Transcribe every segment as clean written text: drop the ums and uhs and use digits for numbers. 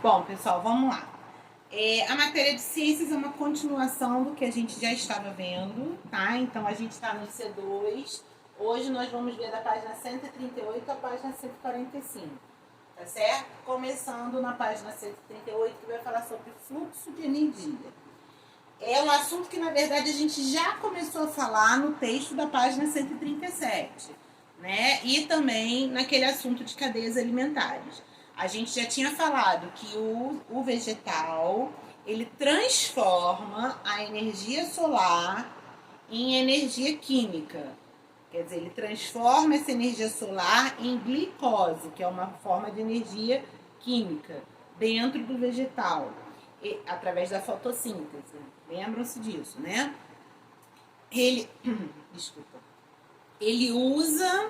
Bom, pessoal, vamos lá. A matéria de ciências é uma continuação do que a gente já estava vendo, tá? Então, a gente está no C2. Hoje nós vamos ver da página 138 à página 145, tá certo? Começando na página 138, que vai falar sobre fluxo de energia. É um assunto que, na verdade, a gente já começou a falar no texto da página 137, né? E também naquele assunto de cadeias alimentares. A gente já tinha falado que o vegetal, ele transforma a energia solar em energia química. Quer dizer, ele transforma essa energia solar em glicose, que é uma forma de energia química, dentro do vegetal, através da fotossíntese. Lembram-se disso, né? Ele usa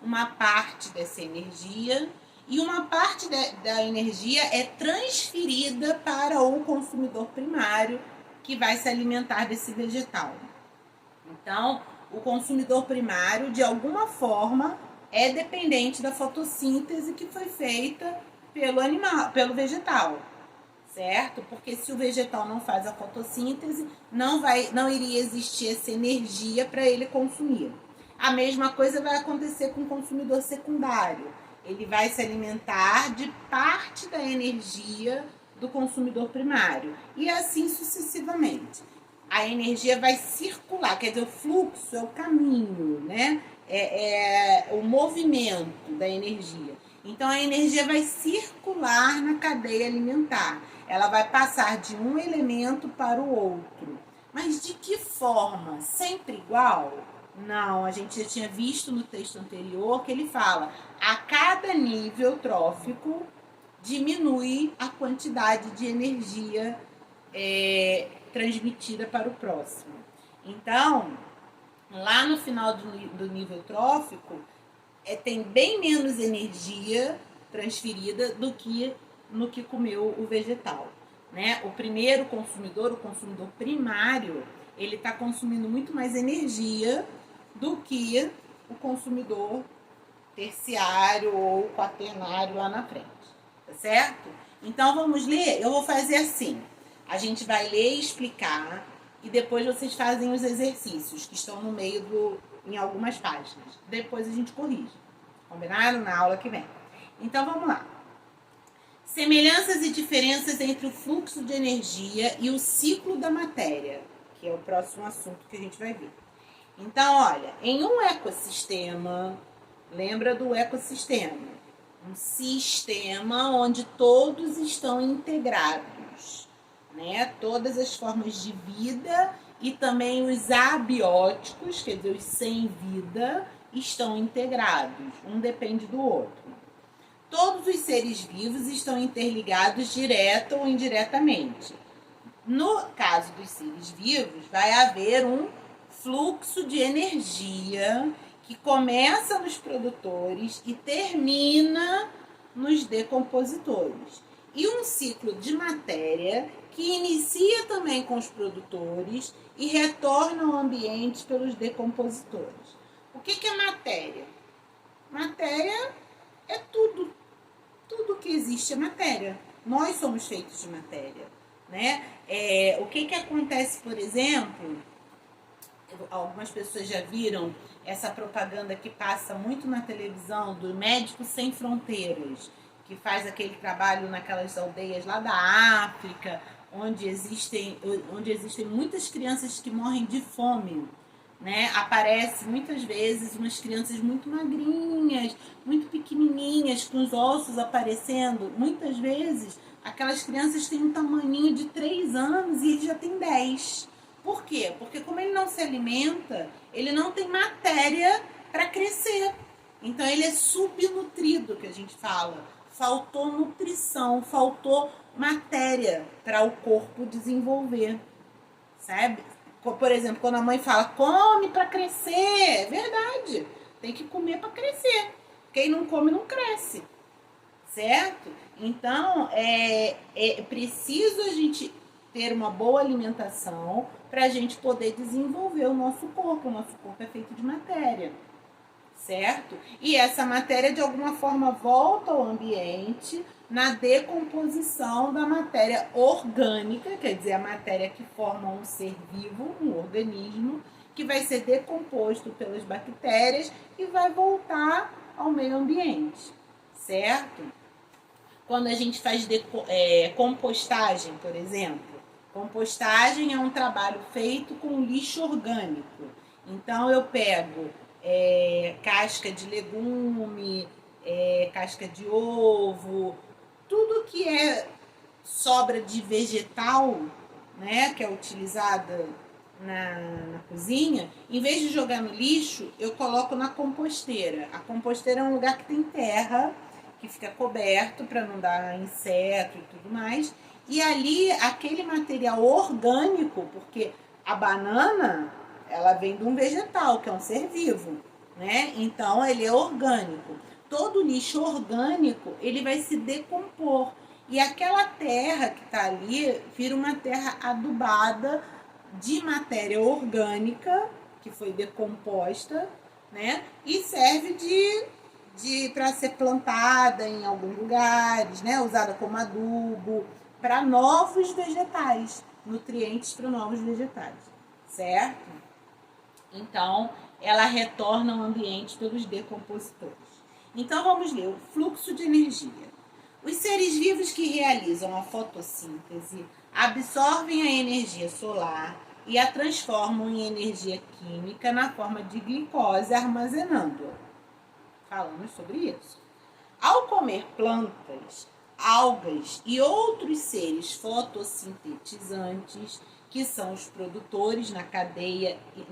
uma parte dessa energia e uma parte da energia é transferida para o consumidor primário que vai se alimentar desse vegetal. Então, o consumidor primário, de alguma forma, é dependente da fotossíntese que foi feita pelo vegetal, certo? Porque se o vegetal não faz a fotossíntese, não iria existir essa energia para ele consumir. A mesma coisa vai acontecer com o consumidor secundário. Ele vai se alimentar de parte da energia do consumidor primário. E assim sucessivamente. A energia vai circular, quer dizer, o fluxo é o caminho, né? É o movimento da energia. Então, a energia vai circular na cadeia alimentar. Ela vai passar de um elemento para o outro. Mas de que forma? Sempre igual? Não, a gente já tinha visto no texto anterior que ele fala: a cada nível trófico diminui a quantidade de energia transmitida para o próximo. Então, lá no final do nível trófico, tem bem menos energia transferida do que no que comeu o vegetal, né? O primeiro consumidor, o consumidor primário, ele está consumindo muito mais energia do que o consumidor terciário ou quaternário lá na frente, tá certo? Então, vamos ler? Eu vou fazer assim. A gente vai ler e explicar e depois vocês fazem os exercícios que estão no meio em algumas páginas. Depois a gente corrige. Combinado? Na aula que vem. Então, vamos lá. Semelhanças e diferenças entre o fluxo de energia e o ciclo da matéria, que é o próximo assunto que a gente vai ver. Então, olha, em um ecossistema, lembra do ecossistema? Um sistema onde todos estão integrados, né? Todas as formas de vida e também os abióticos, quer dizer, os sem vida, estão integrados, um depende do outro. Todos os seres vivos estão interligados direta ou indiretamente. No caso dos seres vivos, vai haver um fluxo de energia que começa nos produtores e termina nos decompositores. E um ciclo de matéria que inicia também com os produtores e retorna ao ambiente pelos decompositores. O que é matéria? Matéria é tudo. Tudo que existe é matéria. Nós somos feitos de matéria, né? O que acontece, por exemplo, algumas pessoas já viram essa propaganda que passa muito na televisão do Médicos Sem Fronteiras, que faz aquele trabalho naquelas aldeias lá da África, onde existem muitas crianças que morrem de fome, né? Aparece muitas vezes umas crianças muito magrinhas, muito pequenininhas, com os ossos aparecendo. Muitas vezes aquelas crianças têm um tamaninho de 3 anos e ele já tem 10. Por quê? Porque como ele não se alimenta, ele não tem matéria para crescer. Então ele é subnutrido, que a gente fala. Faltou nutrição, faltou matéria para o corpo desenvolver, sabe? Por exemplo, quando a mãe fala, come para crescer, é verdade, tem que comer para crescer. Quem não come não cresce, certo? Então, é preciso a gente ter uma boa alimentação para a gente poder desenvolver o nosso corpo. O nosso corpo é feito de matéria, certo? E essa matéria, de alguma forma, volta ao ambiente na decomposição da matéria orgânica, quer dizer, a matéria que forma um ser vivo, um organismo, que vai ser decomposto pelas bactérias e vai voltar ao meio ambiente, certo? Quando a gente faz compostagem, por exemplo, compostagem é um trabalho feito com lixo orgânico. Então eu pego casca de legume, casca de ovo, tudo que é sobra de vegetal, né, que é utilizada na cozinha, em vez de jogar no lixo, eu coloco na composteira. A composteira é um lugar que tem terra, que fica coberto para não dar inseto e tudo mais. E ali, aquele material orgânico, porque a banana, ela vem de um vegetal, que é um ser vivo, né? Então, ele é orgânico. Todo lixo orgânico, ele vai se decompor. E aquela terra que está ali vira uma terra adubada de matéria orgânica, que foi decomposta, né? E serve para ser plantada em alguns lugares, né? Usada como adubo para novos vegetais, nutrientes para novos vegetais, certo? Então, ela retorna ao ambiente pelos decompositores. Então, vamos ler o fluxo de energia. Os seres vivos que realizam a fotossíntese absorvem a energia solar e a transformam em energia química na forma de glicose, armazenando-a. Falamos sobre isso. Ao comer plantas, algas e outros seres fotossintetizantes, que são os produtores nas cadeias e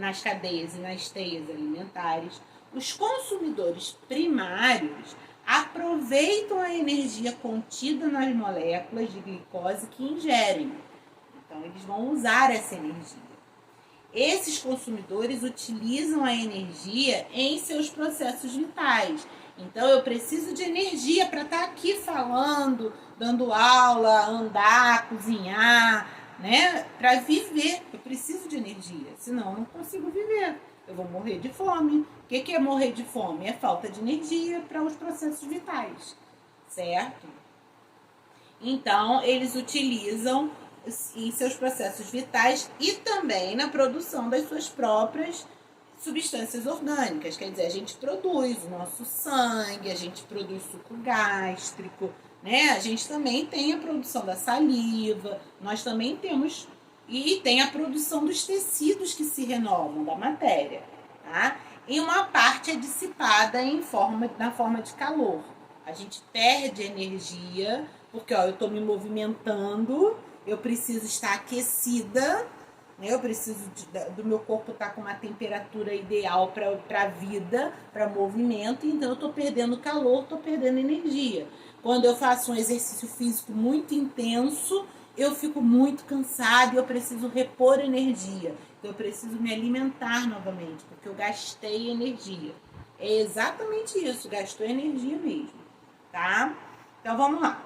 nas teias alimentares, os consumidores primários aproveitam a energia contida nas moléculas de glicose que ingerem. Então, eles vão usar essa energia. Esses consumidores utilizam a energia em seus processos vitais. Então, eu preciso de energia para estar aqui falando, dando aula, andar, cozinhar, né? Para viver, eu preciso de energia, senão eu não consigo viver. Eu vou morrer de fome. O que é morrer de fome? É falta de energia para os processos vitais, certo? Então, eles utilizam em seus processos vitais e também na produção das suas próprias substâncias orgânicas. Quer dizer, a gente produz o nosso sangue, a gente produz suco gástrico, né? A gente também tem a produção da saliva, nós também temos, e tem a produção dos tecidos que se renovam, da matéria, tá? E uma parte é dissipada na forma de calor. A gente perde energia, porque eu estou me movimentando, eu preciso estar aquecida, né? Eu preciso do meu corpo estar com uma temperatura ideal para a vida, para movimento, então eu estou perdendo calor, estou perdendo energia. Quando eu faço um exercício físico muito intenso, eu fico muito cansada e eu preciso repor energia. Então eu preciso me alimentar novamente, porque eu gastei energia. É exatamente isso, gastou energia mesmo, tá? Então vamos lá.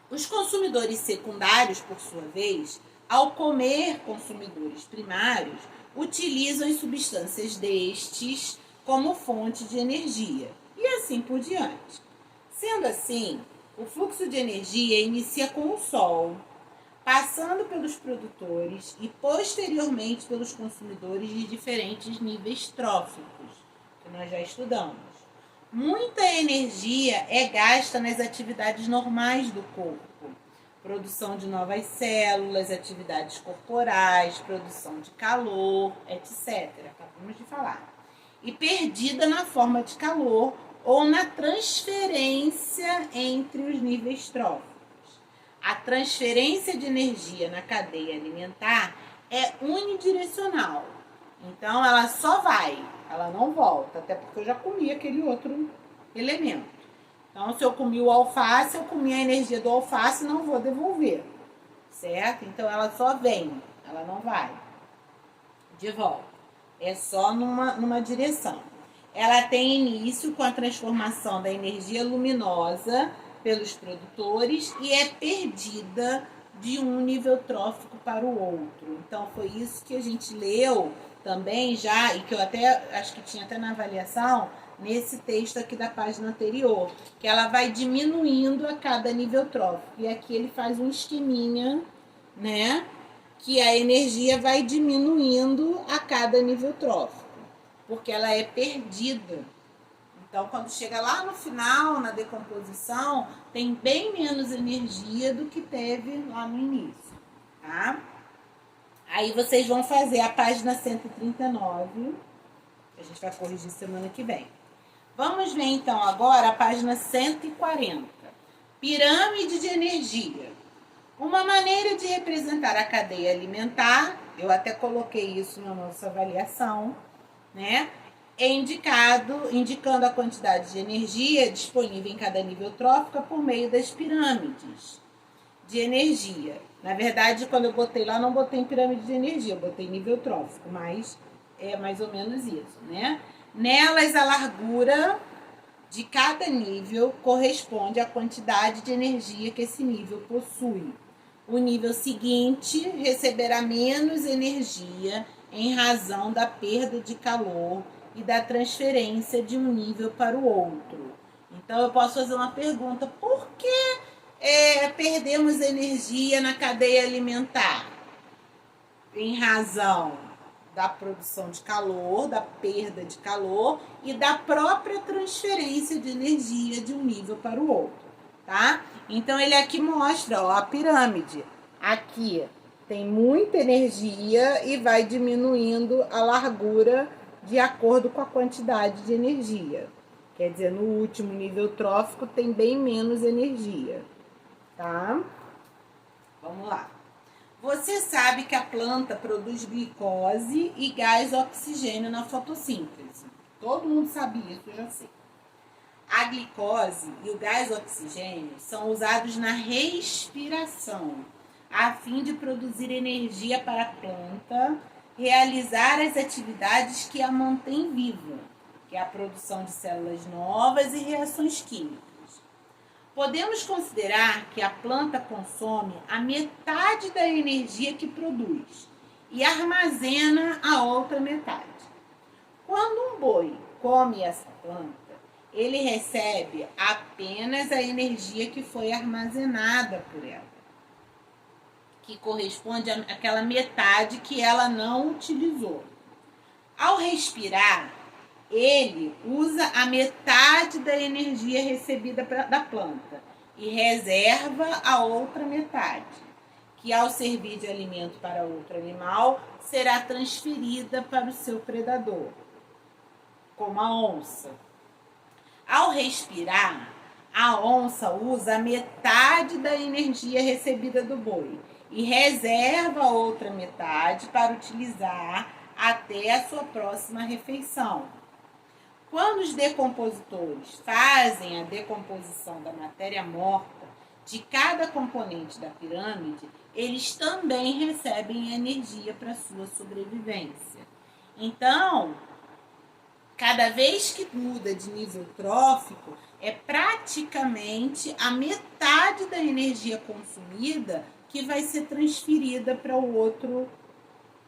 Os consumidores secundários, por sua vez, ao comer consumidores primários, utilizam as substâncias destes como fonte de energia, e assim por diante. Sendo assim, o fluxo de energia inicia com o Sol, passando pelos produtores e posteriormente pelos consumidores de diferentes níveis tróficos, que nós já estudamos. Muita energia é gasta nas atividades normais do corpo. Produção de novas células, atividades corporais, produção de calor, etc. Acabamos de falar. E perdida na forma de calor ou na transferência entre os níveis tróficos. A transferência de energia na cadeia alimentar é unidirecional. Então, ela só vai, ela não volta, até porque eu já comi aquele outro elemento. Então, se eu comi o alface, eu comi a energia do alface e não vou devolver, certo? Então, ela só vem, ela não vai de volta. É só numa direção. Ela tem início com a transformação da energia luminosa pelos produtores e é perdida de um nível trófico para o outro. Então, foi isso que a gente leu também já, e que eu até acho que tinha até na avaliação, nesse texto aqui da página anterior, que ela vai diminuindo a cada nível trófico. E aqui ele faz um esqueminha, né? Que a energia vai diminuindo a cada nível trófico, porque ela é perdida. Então, quando chega lá no final, na decomposição, tem bem menos energia do que teve lá no início, tá? Aí vocês vão fazer a página 139, que a gente vai corrigir semana que vem. Vamos ver, então, agora a página 140. Pirâmide de energia. Uma maneira de representar a cadeia alimentar, eu até coloquei isso na nossa avaliação, né? É indicando a quantidade de energia disponível em cada nível trófico por meio das pirâmides de energia. Na verdade, quando eu botei lá, não botei em pirâmide de energia, eu botei nível trófico, mas é mais ou menos isso, né? Nelas, a largura de cada nível corresponde à quantidade de energia que esse nível possui. O nível seguinte receberá menos energia em razão da perda de calor e da transferência de um nível para o outro. Então, eu posso fazer uma pergunta: por que perdemos energia na cadeia alimentar? Em razão da produção de calor, da perda de calor e da própria transferência de energia de um nível para o outro, tá? Então, ele aqui mostra, ó, a pirâmide. Aqui tem muita energia e vai diminuindo a largura de acordo com a quantidade de energia. Quer dizer, no último nível trófico tem bem menos energia, tá? Vamos lá. Você sabe que a planta produz glicose e gás oxigênio na fotossíntese. Todo mundo sabe isso, eu já sei. A glicose e o gás oxigênio são usados na respiração, a fim de produzir energia para a planta realizar as atividades que a mantêm viva, que é a produção de células novas e reações químicas. Podemos considerar que a planta consome a metade da energia que produz e armazena a outra metade. Quando um boi come essa planta, ele recebe apenas a energia que foi armazenada por ela, que corresponde àquela metade que ela não utilizou. Ao respirar, ele usa a metade da energia recebida da planta e reserva a outra metade, que ao servir de alimento para outro animal, será transferida para o seu predador, como a onça. Ao respirar, a onça usa a metade da energia recebida do boi e reserva a outra metade para utilizar até a sua próxima refeição. Quando os decompositores fazem a decomposição da matéria morta de cada componente da pirâmide, eles também recebem energia para sua sobrevivência. Então, cada vez que muda de nível trófico, é praticamente a metade da energia consumida que vai ser transferida para o outro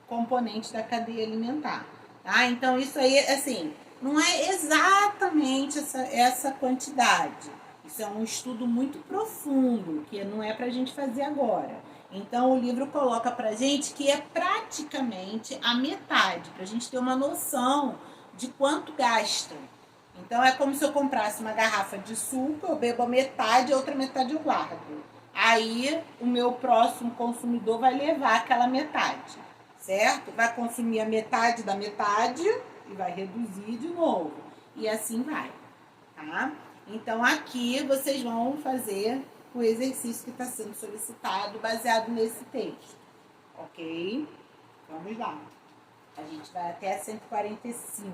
componente da cadeia alimentar, tá? Então, isso aí, assim, não é exatamente essa quantidade. Isso é um estudo muito profundo, que não é para a gente fazer agora. Então, o livro coloca para a gente que é praticamente a metade, para a gente ter uma noção de quanto gasta. Então, é como se eu comprasse uma garrafa de suco, eu bebo a metade, a outra metade eu guardo. Aí, o meu próximo consumidor vai levar aquela metade, certo? Vai consumir a metade da metade e vai reduzir de novo. E assim vai, tá? Então, aqui vocês vão fazer o exercício que está sendo solicitado baseado nesse texto, ok? Vamos lá. A gente vai até 145.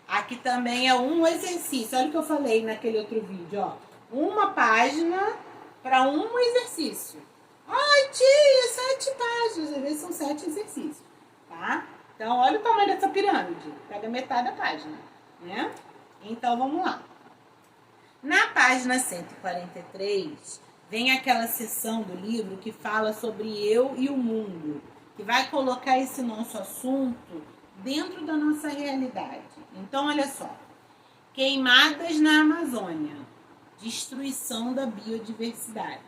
Aqui também é um exercício. Olha o que eu falei naquele outro vídeo, ó. Uma página para um exercício. Ai, tia, 7 páginas. Às vezes são 7 exercícios, tá? Então, olha o tamanho dessa pirâmide. Pega metade da página, né? Então, vamos lá. Na página 143, vem aquela seção do livro que fala sobre eu e o mundo, que vai colocar esse nosso assunto dentro da nossa realidade. Então, olha só. Queimadas na Amazônia. Destruição da biodiversidade.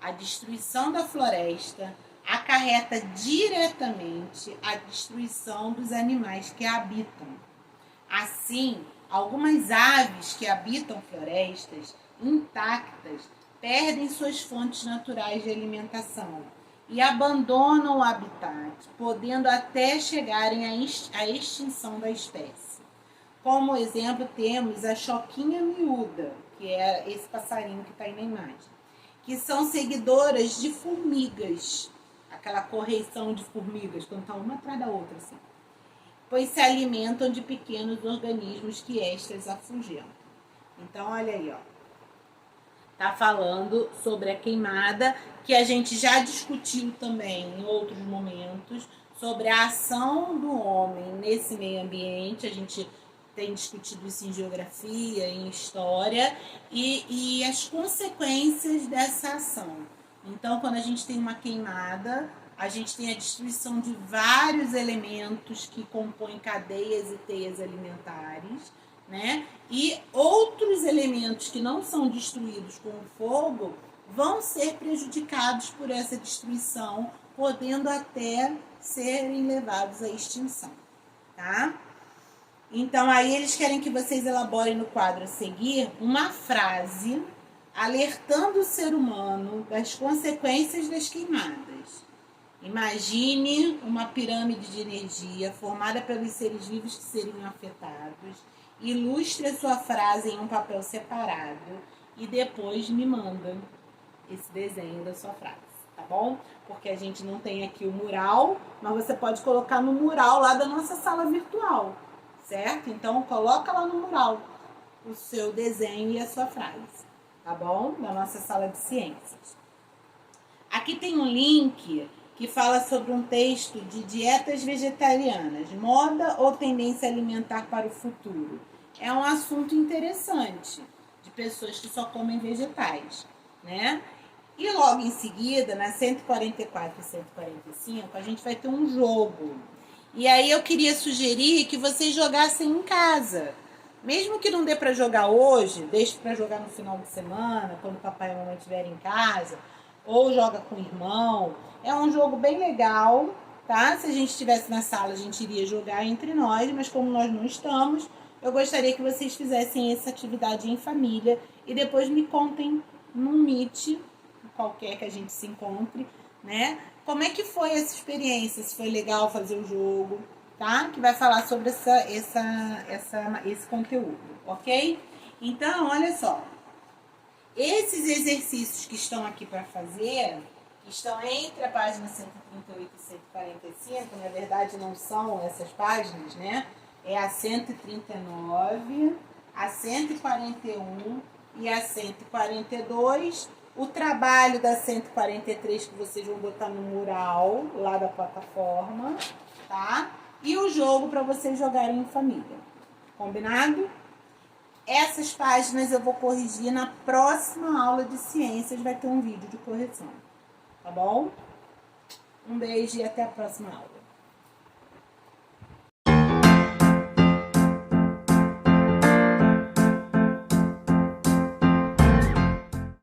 A destruição da floresta acarreta diretamente a destruição dos animais que a habitam. Assim, algumas aves que habitam florestas intactas perdem suas fontes naturais de alimentação e abandonam o habitat, podendo até chegarem à extinção da espécie. Como exemplo, temos a choquinha miúda, que é esse passarinho que está aí na imagem, que são seguidoras de formigas, aquela correição de formigas, quando está uma atrás da outra, assim, pois se alimentam de pequenos organismos que estas afugentam. Então, olha aí, ó. Tá falando sobre a queimada, que a gente já discutiu também em outros momentos, sobre a ação do homem nesse meio ambiente. A gente tem discutido isso em geografia, em história, e as consequências dessa ação. Então, quando a gente tem uma queimada, a gente tem a destruição de vários elementos que compõem cadeias e teias alimentares, né? E outros elementos que não são destruídos com o fogo vão ser prejudicados por essa destruição, podendo até serem levados à extinção, tá? Então, aí eles querem que vocês elaborem no quadro a seguir uma frase alertando o ser humano das consequências das queimadas. Imagine uma pirâmide de energia formada pelos seres vivos que seriam afetados. Ilustre a sua frase em um papel separado e depois me manda esse desenho da sua frase, tá bom? Porque a gente não tem aqui o mural, mas você pode colocar no mural lá da nossa sala virtual, certo? Então, coloca lá no mural o seu desenho e a sua frase, tá bom? Da nossa sala de ciências. Aqui tem um link que fala sobre um texto de dietas vegetarianas, moda ou tendência alimentar para o futuro. É um assunto interessante, de pessoas que só comem vegetais, né? E logo em seguida, na 144 e 145, a gente vai ter um jogo. E aí eu queria sugerir que vocês jogassem em casa. Mesmo que não dê para jogar hoje, deixe para jogar no final de semana, quando o papai e a mamãe estiverem em casa, ou joga com o irmão. É um jogo bem legal, tá? Se a gente estivesse na sala, a gente iria jogar entre nós, mas como nós não estamos, eu gostaria que vocês fizessem essa atividade em família e depois me contem num Meet, qualquer que a gente se encontre, né? Como é que foi essa experiência? Se foi legal fazer o jogo, tá? Que vai falar sobre esse conteúdo, ok? Então, olha só. Esses exercícios que estão aqui para fazer, que estão entre a página 138 e 145, na verdade não são essas páginas, né? É a 139, a 141 e a 142. O trabalho da 143 que vocês vão botar no mural lá da plataforma, tá? E o jogo para vocês jogarem em família. Combinado? Essas páginas eu vou corrigir na próxima aula de ciências, vai ter um vídeo de correção, tá bom? Um beijo e até a próxima aula.